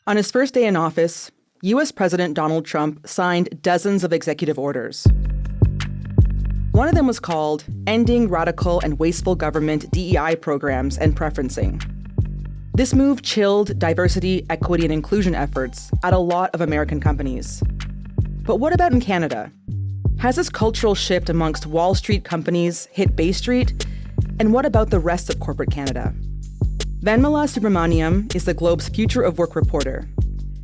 On his first day in office, U.S. President Donald Trump signed dozens of executive orders. One of them was called Ending Radical and Wasteful Government DEI Programs and Preferencing. This move chilled diversity, equity, and inclusion efforts at a lot of American companies. But what about in Canada? Has this cultural shift amongst Wall Street companies hit Bay Street? And what about the rest of corporate Canada? Vanmala Subramaniam is the Globe's Future of Work reporter.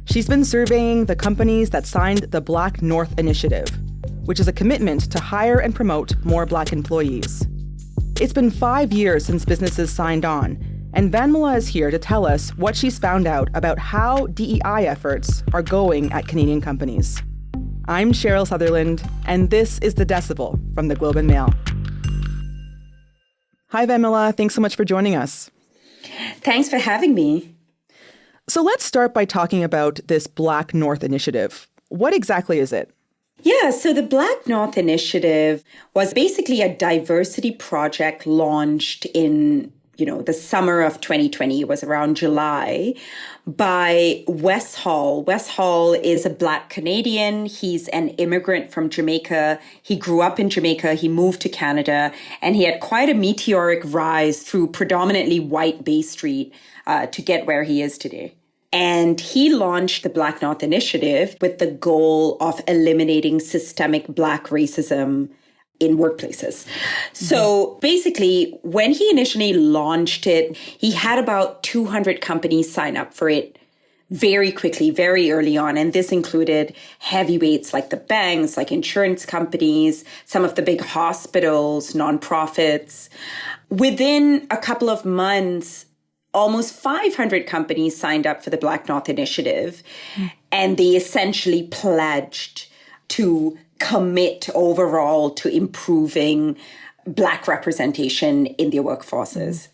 She's been surveying the companies that signed the BlackNorth Initiative, which is a commitment to hire and promote more Black employees. It's been 5 years since businesses signed on, and Vanmala is here to tell us what she's found out about how DEI efforts are going at Canadian companies. I'm Cheryl Sutherland, and this is The Decibel from the Globe and Mail. Hi, Vanmala. Thanks so much for joining us. Thanks for having me. So let's start by talking about this BlackNorth Initiative. What exactly is it? Yeah, so the BlackNorth Initiative was basically a diversity project launched in, the summer of 2020. It was around July by Wes Hall. Wes Hall is a Black Canadian. He's an immigrant from Jamaica. He grew up in Jamaica. He moved to Canada, and he had quite a meteoric rise through predominantly white Bay Street to get where he is today. And he launched the BlackNorth Initiative with the goal of eliminating systemic Black racism in workplaces. So basically, when he initially launched it, he had about 200 companies sign up for it very quickly, very early on. And this included heavyweights like the banks, like insurance companies, some of the big hospitals, nonprofits. Within a couple of months, almost 500 companies signed up for the BlackNorth Initiative, and they essentially pledged to commit overall to improving Black representation in their workforces.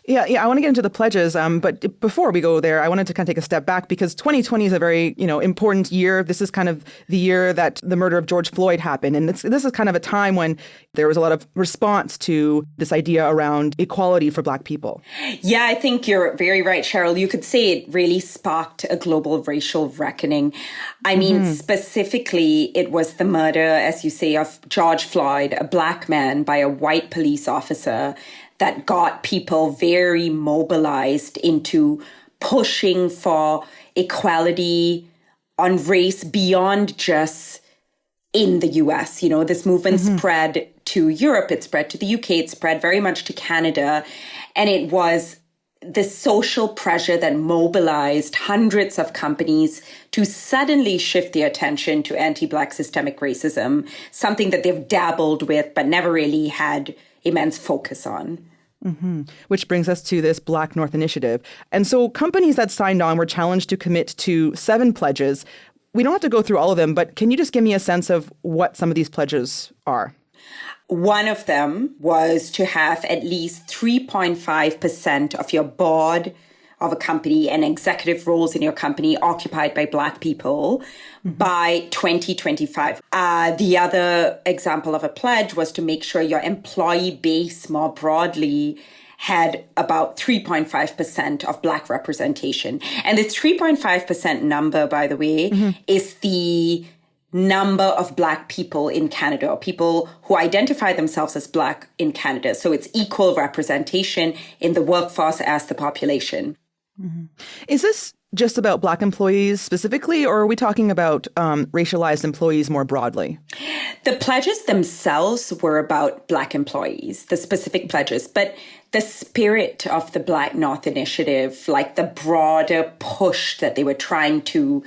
Yeah, I want to get into the pledges, but before we go there, I wanted to kind of take a step back because 2020 is a very, important year. This is kind of the year that the murder of George Floyd happened, and this is kind of a time when there was a lot of response to this idea around equality for Black people. Yeah, I think you're very right, Cheryl. You could say it really sparked a global racial reckoning. I mean, specifically, it was the murder, as you say, of George Floyd, a Black man, by a white police officer, that got people very mobilized into pushing for equality on race beyond just in the US. This movement spread to Europe, it spread to the UK, it spread very much to Canada. And it was the social pressure that mobilized hundreds of companies to suddenly shift their attention to anti-Black systemic racism, something that they've dabbled with but never really had immense focus on. Which brings us to this BlackNorth Initiative. And so companies that signed on were challenged to commit to 7 pledges. We don't have to go through all of them, but can you just give me a sense of what some of these pledges are? One of them was to have at least 3.5% of your board of a company and executive roles in your company occupied by Black people by 2025. The other example of a pledge was to make sure your employee base more broadly had about 3.5% of Black representation. And the 3.5% number, by the way, is the number of Black people in Canada, or people who identify themselves as Black in Canada. So it's equal representation in the workforce as the population. Is this just about Black employees specifically, or are we talking about racialized employees more broadly? The pledges themselves were about Black employees, the specific pledges, but the spirit of the BlackNorth Initiative, like the broader push that they were trying to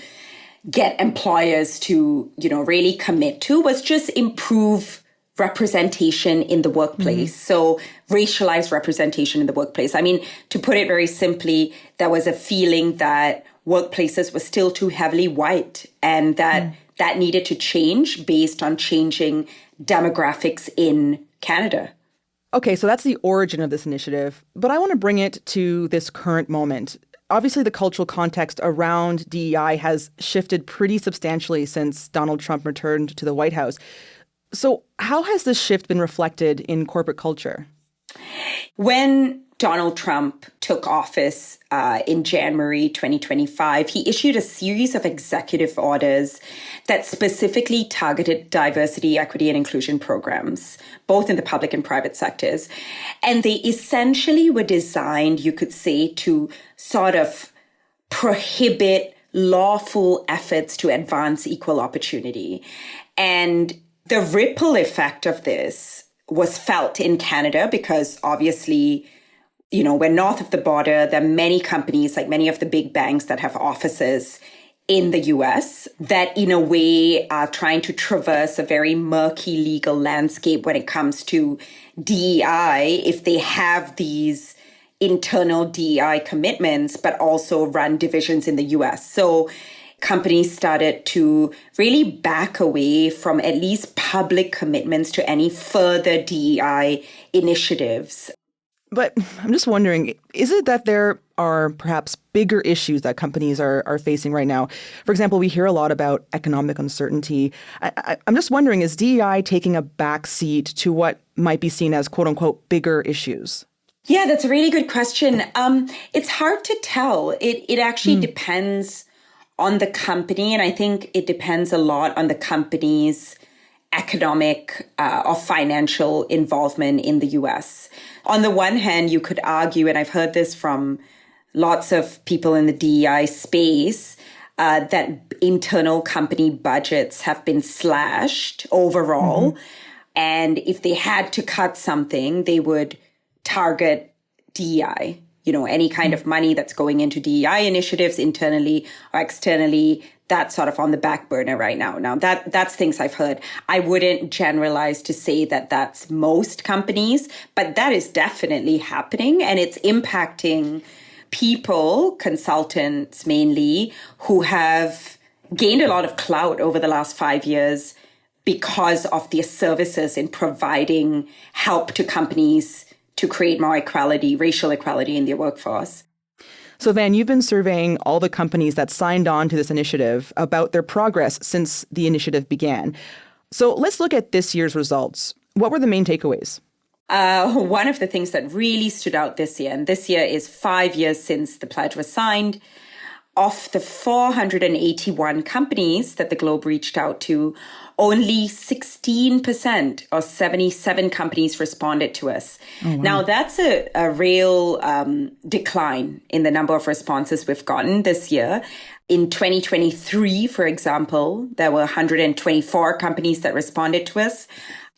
get employers to, really commit to, was just improve representation in the workplace. So racialized representation in the workplace. I mean, to put it very simply, there was a feeling that workplaces were still too heavily white, and that needed to change based on changing demographics in Canada. Okay, so that's the origin of this initiative, but I want to bring it to this current moment. Obviously, the cultural context around DEI has shifted pretty substantially since Donald Trump returned to the White House. So how has this shift been reflected in corporate culture? When Donald Trump took office in January 2025, he issued a series of executive orders that specifically targeted diversity, equity, and inclusion programs, both in the public and private sectors. And they essentially were designed, you could say, to sort of prohibit lawful efforts to advance equal opportunity. And the ripple effect of this was felt in Canada because obviously, we're north of the border. There are many companies, like many of the big banks that have offices in the US that in a way are trying to traverse a very murky legal landscape when it comes to DEI if they have these internal DEI commitments, but also run divisions in the US. So companies started to really back away from at least public commitments to any further DEI initiatives. But I'm just wondering, is it that there are perhaps bigger issues that companies are facing right now? For example, we hear a lot about economic uncertainty. I'm just wondering, is DEI taking a backseat to what might be seen as quote unquote bigger issues? Yeah, that's a really good question. It's hard to tell. It actually depends on the company. And I think it depends a lot on the company's economic or financial involvement in the US. On the one hand, you could argue, and I've heard this from lots of people in the DEI space, that internal company budgets have been slashed overall. And if they had to cut something, they would target DEI. Any kind of money that's going into DEI initiatives internally or externally, that's sort of on the back burner right now. Now, that's things I've heard. I wouldn't generalize to say that that's most companies, but that is definitely happening, and it's impacting people, consultants mainly, who have gained a lot of clout over the last 5 years because of their services in providing help to companies to create more equality, racial equality in their workforce. So, Van, you've been surveying all the companies that signed on to this initiative about their progress since the initiative began. So let's look at this year's results. What were the main takeaways? One of the things that really stood out this year, and this year is 5 years since the pledge was signed, of the 481 companies that the Globe reached out to, only 16% or 77 companies responded to us. Oh, wow. Now, that's a real decline in the number of responses we've gotten this year. In 2023, for example, there were 124 companies that responded to us.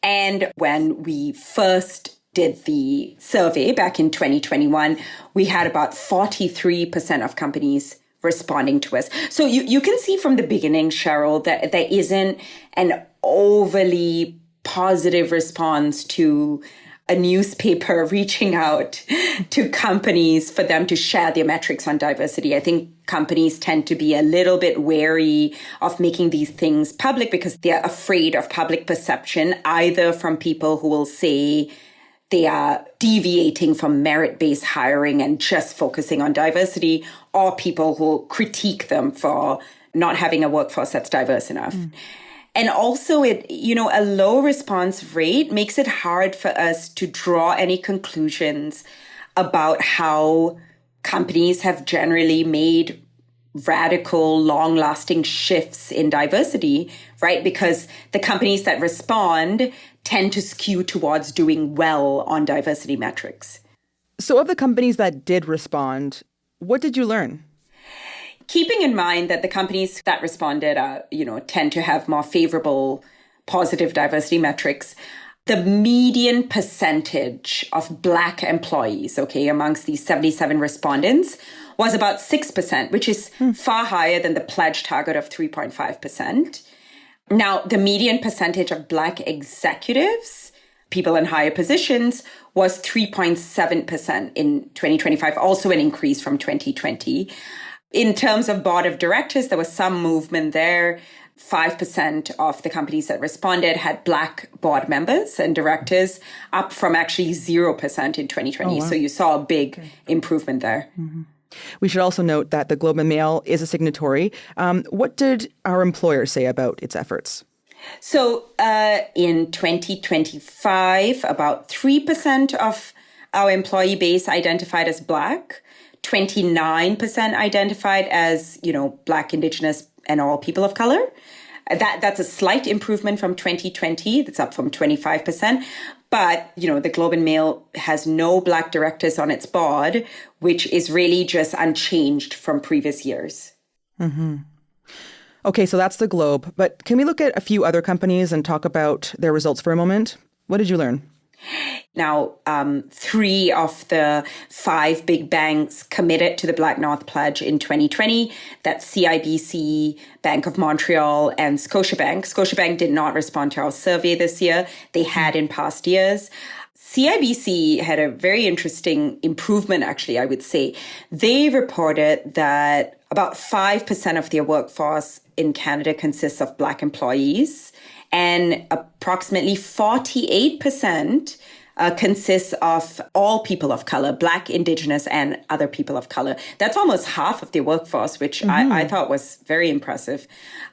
And when we first did the survey back in 2021, we had about 43% of companies responding to us. So you can see from the beginning, Cheryl, that there isn't an overly positive response to a newspaper reaching out to companies for them to share their metrics on diversity. I think companies tend to be a little bit wary of making these things public because they're afraid of public perception, either from people who will say they are deviating from merit-based hiring and just focusing on diversity, or people who critique them for not having a workforce that's diverse enough. And also, a low response rate makes it hard for us to draw any conclusions about how companies have generally made radical, long-lasting shifts in diversity, right? Because the companies that respond tend to skew towards doing well on diversity metrics. So of the companies that did respond, what did you learn? Keeping in mind that the companies that responded tend to have more favorable, positive diversity metrics, the median percentage of Black employees, amongst these 77 respondents was about 6%, which is far higher than the pledge target of 3.5%. Now, the median percentage of Black executives, people in higher positions, was 3.7% in 2025, also an increase from 2020. In terms of board of directors, there was some movement there. 5% of the companies that responded had Black board members and directors, up from actually 0% in 2020. Oh, wow. So you saw a big improvement there. Mm-hmm. We should also note that the Globe and Mail is a signatory. What did our employer say about its efforts? So in 2025, about 3% of our employee base identified as Black, 29% identified as, Black, Indigenous, and all people of color. That's a slight improvement from 2020. That's up from 25%. But, the Globe and Mail has no Black directors on its board, which is really just unchanged from previous years. Mm-hmm. Okay, so that's the Globe. But can we look at a few other companies and talk about their results for a moment? What did you learn? Now, 3 of the 5 big banks committed to the BlackNorth Pledge in 2020. That's CIBC, Bank of Montreal, and Scotiabank. Scotiabank did not respond to our survey this year. They had in past years. CIBC had a very interesting improvement, actually, I would say. They reported that about 5% of their workforce in Canada consists of Black employees, and approximately 48% consists of all people of color, Black, Indigenous, and other people of color. That's almost half of their workforce, which I thought was very impressive.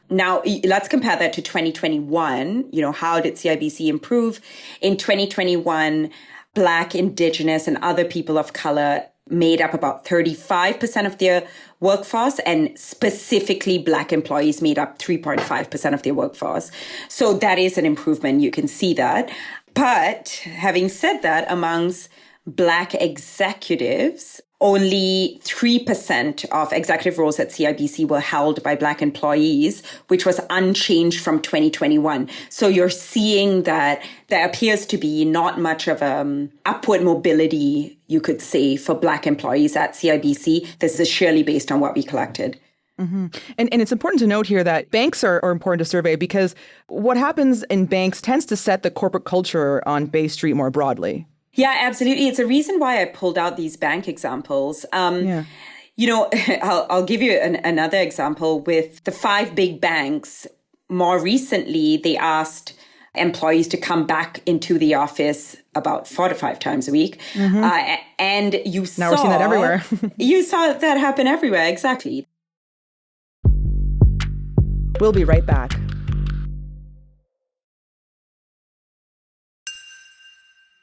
Now, let's compare that to 2021. How did CIBC improve? In 2021, Black, Indigenous, and other people of color made up about 35% of their workforce, and specifically Black employees made up 3.5% of their workforce. So that is an improvement. You can see that. But having said that, amongst Black executives, only 3% of executive roles at CIBC were held by Black employees, which was unchanged from 2021. So you're seeing that there appears to be not much of upward mobility, you could say, for Black employees at CIBC. This is surely based on what we collected. Mm-hmm. And it's important to note here that banks are important to survey because what happens in banks tends to set the corporate culture on Bay Street more broadly. Yeah, absolutely. It's a reason why I pulled out these bank examples. I'll give you another example with the 5 big banks. More recently, they asked employees to come back into the office about 4 to 5 times a week. Mm-hmm. And now we're seeing that everywhere. You saw that happen everywhere. Exactly. We'll be right back.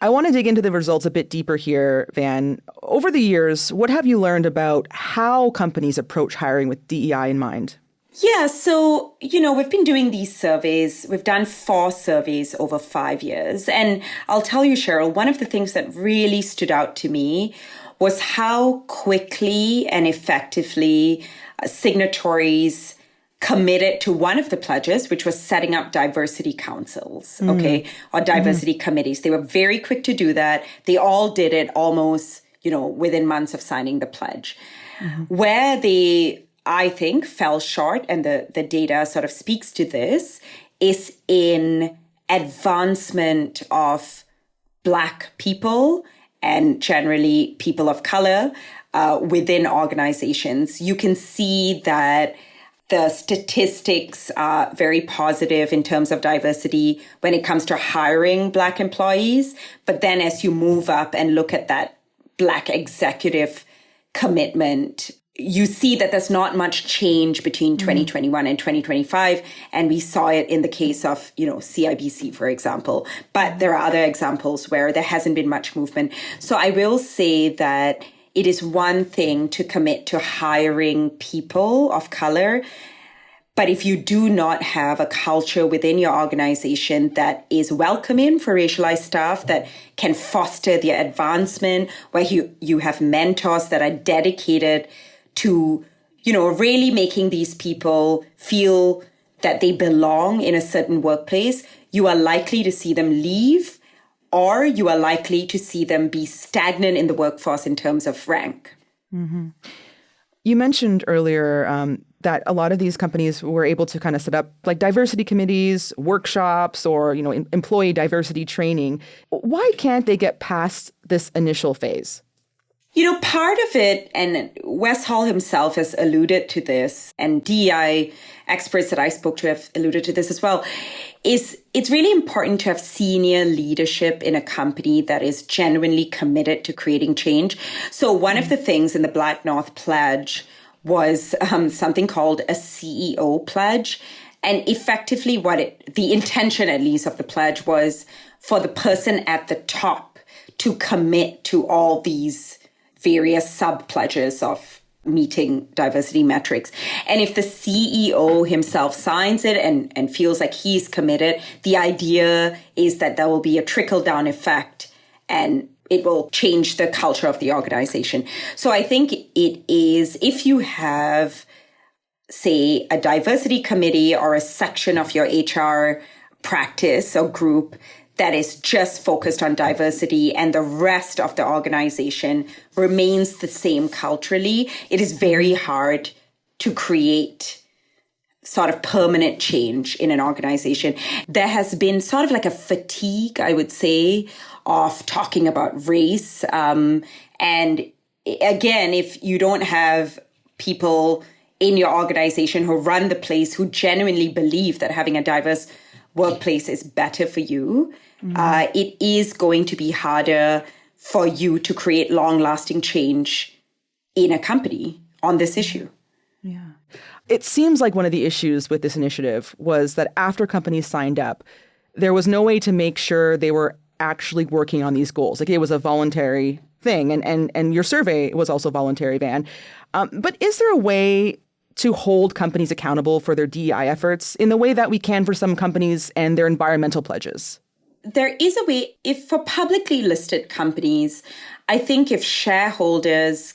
I want to dig into the results a bit deeper here, Van. Over the years, what have you learned about how companies approach hiring with DEI in mind? Yeah, so, we've been doing these surveys. We've done 4 surveys over 5 years. And I'll tell you, Cheryl, one of the things that really stood out to me was how quickly and effectively signatories committed to one of the pledges, which was setting up diversity councils, or diversity committees. They were very quick to do that. They all did it almost, within months of signing the pledge. Where they, I think, fell short, and the data sort of speaks to this, is in advancement of Black people and generally people of color within organizations. You can see that the statistics are very positive in terms of diversity when it comes to hiring Black employees. But then as you move up and look at that Black executive commitment, you see that there's not much change between 2021 and 2025. And we saw it in the case of, CIBC, for example. But there are other examples where there hasn't been much movement. So I will say that it is one thing to commit to hiring people of color, but if you do not have a culture within your organization that is welcoming for racialized staff, that can foster their advancement, where you have mentors that are dedicated to, really making these people feel that they belong in a certain workplace, you are likely to see them leave, or you are likely to see them be stagnant in the workforce in terms of rank. Mm-hmm. You mentioned earlier that a lot of these companies were able to kind of set up like diversity committees, workshops, or, employee diversity training. Why can't they get past this initial phase? Part of it, and Wes Hall himself has alluded to this, and DEI experts that I spoke to have alluded to this as well, is it's really important to have senior leadership in a company that is genuinely committed to creating change. So one of the things in the BlackNorth Pledge was something called a CEO pledge. And effectively the intention at least of the pledge was for the person at the top to commit to all these various sub-pledges of meeting diversity metrics. And if the CEO himself signs it and feels like he's committed, the idea is that there will be a trickle-down effect and it will change the culture of the organization. So I think it is, if you have, say, a diversity committee or a section of your HR practice or group that is just focused on diversity and the rest of the organization remains the same culturally, it is very hard to create sort of permanent change in an organization. There has been sort of like a fatigue, I would say, of talking about race. And again, if you don't have people in your organization who run the place who genuinely believe that having a diverse workplace is better for you, it is going to be harder for you to create long-lasting change in a company on this issue. Yeah. It seems like one of the issues with this initiative was that after companies signed up, there was no way to make sure they were actually working on these goals. Like, it was a voluntary thing. And your survey was also voluntary, Van. But is there a way to hold companies accountable for their DEI efforts in the way that we can for some companies and their environmental pledges? There is a way. If for publicly listed companies, I think if shareholders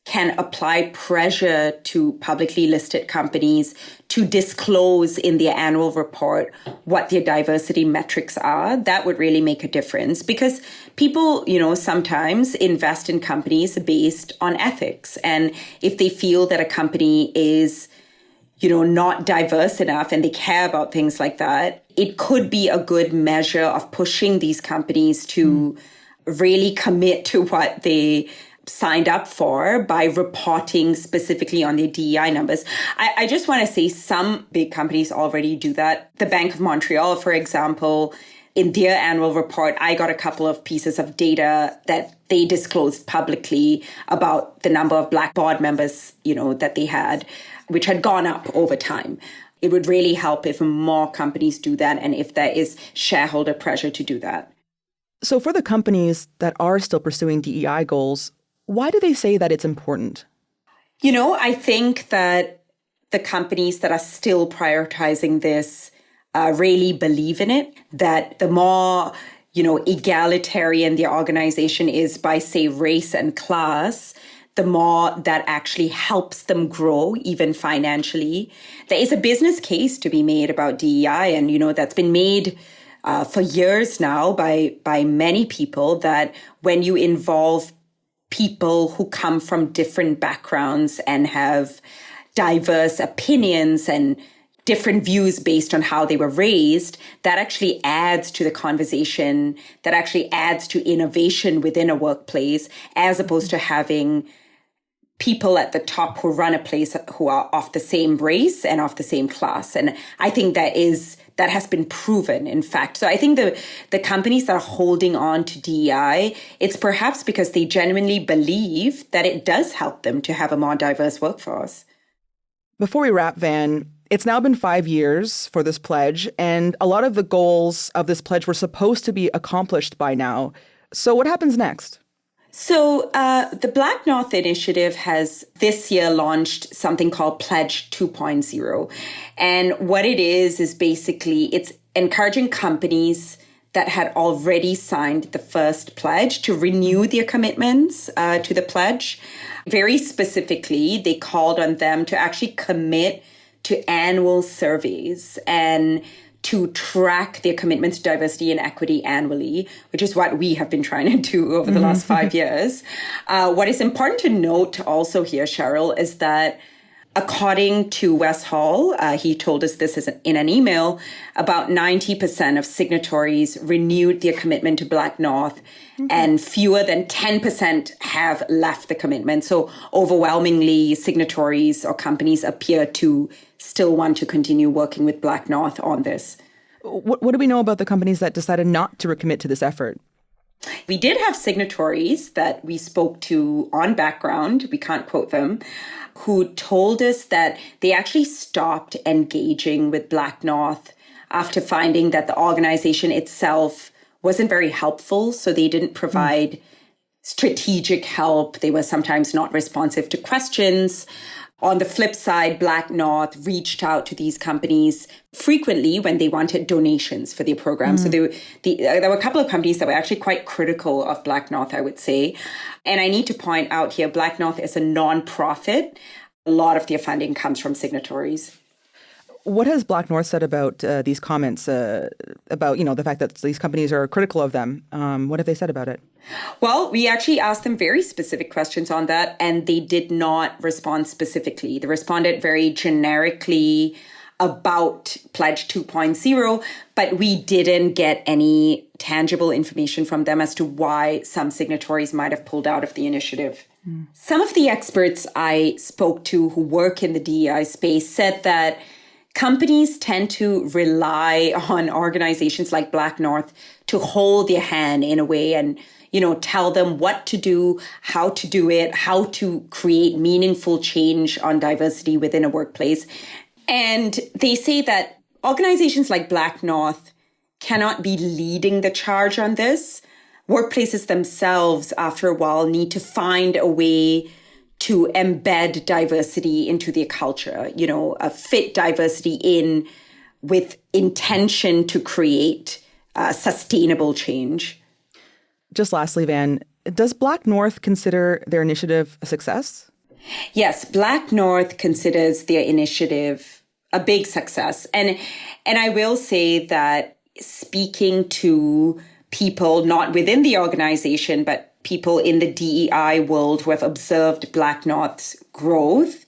can apply pressure to publicly listed companies to disclose in their annual report what their diversity metrics are, that would really make a difference. Because people, sometimes invest in companies based on ethics. And if they feel that a company is not diverse enough and they care about things like that, it could be a good measure of pushing these companies to really commit to what they signed up for by reporting specifically on their DEI numbers. I just want to say some big companies already do that. The Bank of Montreal, for example, in their annual report, I got a couple of pieces of data that they disclosed publicly about the number of Black board members, that they had, which had gone up over time. It would really help if more companies do that and if there is shareholder pressure to do that. So for the companies that are still pursuing DEI goals, why do they say that it's important? I think that the companies that are still prioritizing this really believe in it, that the more, egalitarian the organization is by, say, race and class, the more that actually helps them grow, even financially. There is a business case to be made about DEI, and, that's been made for years now by many people, that when you involve people who come from different backgrounds and have diverse opinions and different views based on how they were raised, that actually adds to the conversation, that actually adds to innovation within a workplace, as opposed to having people at the top who run a place who are of the same race and of the same class. And I think that has been proven, in fact. So I think the companies that are holding on to DEI, it's perhaps because they genuinely believe that it does help them to have a more diverse workforce. Before we wrap, Van, it's now been 5 years for this pledge, and a lot of the goals of this pledge were supposed to be accomplished by now. So what happens next? So the BlackNorth Initiative has this year launched something called Pledge 2.0. And what it is basically it's encouraging companies that had already signed the first pledge to renew their commitments to the pledge. Very specifically, they called on them to actually commit to annual surveys and to track their commitment to diversity and equity annually, which is what we have been trying to do over the last 5 years. What is important to note also here, Cheryl, is that according to Wes Hall, he told us this in an email, about 90% of signatories renewed their commitment to BlackNorth, and fewer than 10% have left the commitment. So overwhelmingly, signatories or companies appear to still want to continue working with BlackNorth on this. What do we know about the companies that decided not to recommit to this effort? We did have signatories that we spoke to on background, we can't quote them, who told us that they actually stopped engaging with BlackNorth after finding that the organization itself wasn't very helpful. So they didn't provide strategic help. They were sometimes not responsive to questions. On the flip side, BlackNorth reached out to these companies frequently when they wanted donations for their program. So there were a couple of companies that were actually quite critical of BlackNorth, I would say. And I need to point out here, BlackNorth is a nonprofit. A lot of their funding comes from signatories. What has BlackNorth said about these comments about, the fact that these companies are critical of them? What have they said about it? Well, we actually asked them very specific questions on that, and they did not respond specifically. They responded very generically about Pledge 2.0, but we didn't get any tangible information from them as to why some signatories might have pulled out of the initiative. Some of the experts I spoke to who work in the DEI space said that companies tend to rely on organizations like BlackNorth to hold their hand in a way and, tell them what to do, how to do it, how to create meaningful change on diversity within a workplace. And they say that organizations like BlackNorth cannot be leading the charge on this. Workplaces themselves, after a while, need to find a way to embed diversity into their culture, fit diversity in with intention to create sustainable change. Just lastly, Van, does BlackNorth consider their initiative a success? Yes, BlackNorth considers their initiative a big success. And I will say that speaking to people not within the organization, but people in the DEI world who have observed BlackNorth's growth,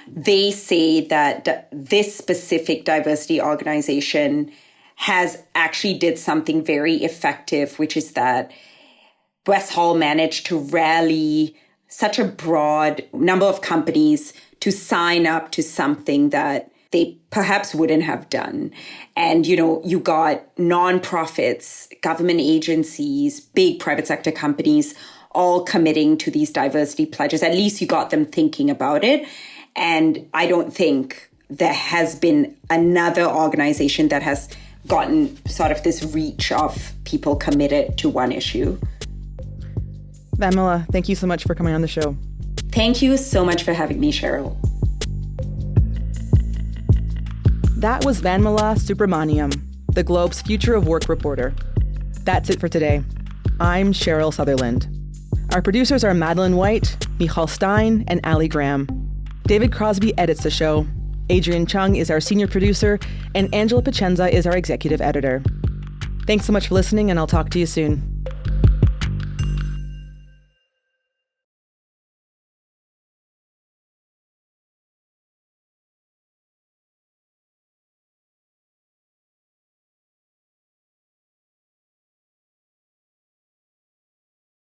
they say that this specific diversity organization has actually did something very effective, which is that West Hall managed to rally such a broad number of companies to sign up to something that they perhaps wouldn't have done. And, you got nonprofits, government agencies, big private sector companies, all committing to these diversity pledges. At least you got them thinking about it. And I don't think there has been another organization that has gotten sort of this reach of people committed to one issue. Vanmala, thank you so much for coming on the show. Thank you so much for having me, Cheryl. That was Vanmala Subramaniam, the Globe's Future of Work reporter. That's it for today. I'm Cheryl Sutherland. Our producers are Madeline White, Michal Stein, and Ali Graham. David Crosby edits the show. Adrian Chung is our senior producer, and Angela Pacenza is our executive editor. Thanks so much for listening, and I'll talk to you soon.